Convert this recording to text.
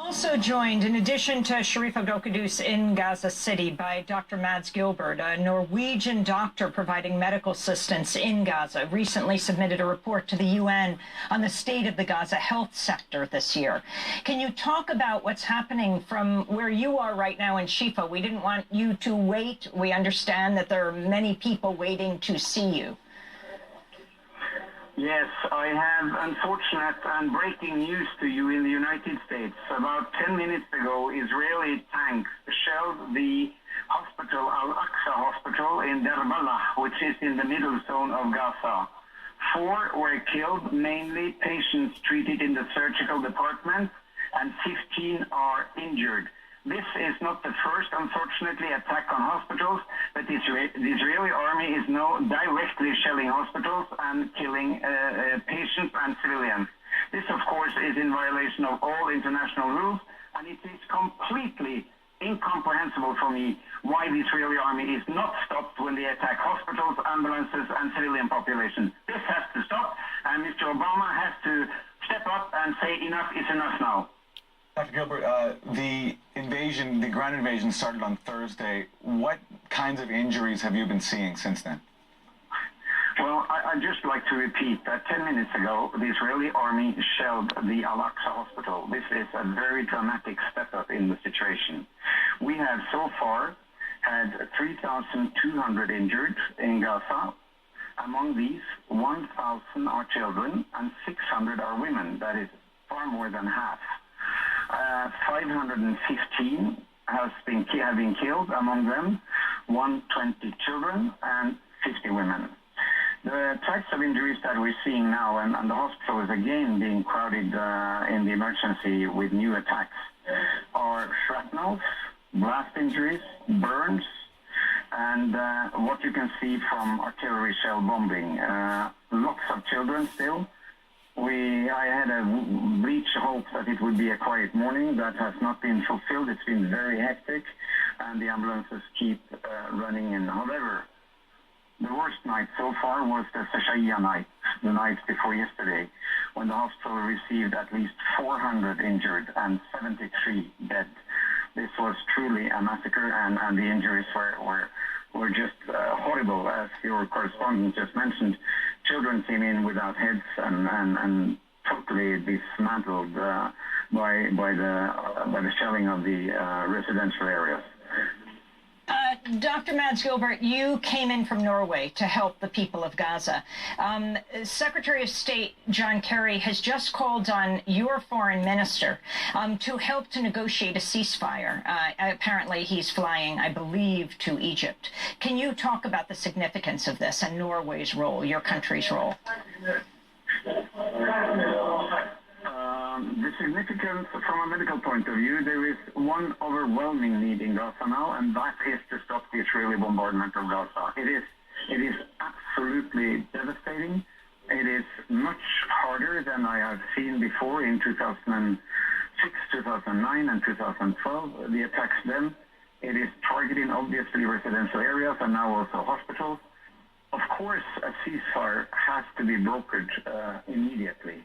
Also joined, in addition to Sharifa Gokadus in Gaza City, by Dr. Mads Gilbert, a Norwegian doctor providing medical assistance in Gaza, recently submitted a report to the UN on the state of the Gaza health sector this year. Can you talk about what's happening from where you are right now in Shifa? We didn't want you to wait. We understand that there are many people waiting to see you. Yes, I have unfortunate and breaking news to you in the United States. About 10 minutes ago, Israeli tanks shelled the hospital, Al-Aqsa Hospital in Deir Balah, which is in the middle zone of Gaza. 4 were killed, mainly patients treated in the surgical department, and 15 are injured. This is not the first, unfortunately, attack on hospitals, but the Israeli army is now directly shelling hospitals and killing patients and civilians. This, of course, is in violation of all international rules, and it is completely incomprehensible for me why the Israeli army is not stopped when they attack hospitals, ambulances, and civilian population. This has to stop, and Mr. Obama has to step up and say enough is enough now. Dr. Gilbert, the ground invasion started on Thursday. What kinds of injuries have you been seeing since then? Well, I'd just like to repeat that 10 minutes ago, the Israeli army shelled the Al-Aqsa Hospital. This is a very dramatic step up in the situation. We have so far had 3,200 injured in Gaza. Among these, 1,000 are children and 600 are women. That is far more than half. 515 have been killed, among them 120 children and 50 women. The types of injuries that we're seeing now, and the hospital is again being crowded in the emergency with new attacks, are shrapnels, blast injuries, burns, and what you can see from artillery shell bombing. Lots of children still. I had a bleach hope that it would be a quiet morning. That has not been fulfilled. It's been very hectic, and the ambulances keep running in. However, the worst night so far was the Shaya night, the night before yesterday, when the hospital received at least 400 injured and 73 dead. This was truly a massacre, and the injuries were just horrible, as your correspondent just mentioned. Children came in without heads and totally dismantled by the shelling of the residential areas. Dr. Mads Gilbert, you came in from Norway to help the people of Gaza. Secretary of State John Kerry has just called on your foreign minister to help to negotiate a ceasefire. Apparently he's flying, I believe, to Egypt. Can you talk about the significance of this and Norway's role, your country's role? The significance from a medical point of view, there is one overwhelming need in Gaza now, and that is to stop the Israeli bombardment of Gaza. It is absolutely devastating. It is much harder than I have seen before in 2006, 2009, and 2012. The attacks then, it is targeting obviously residential areas and now also hospitals. Of course, a ceasefire has to be brokered immediately.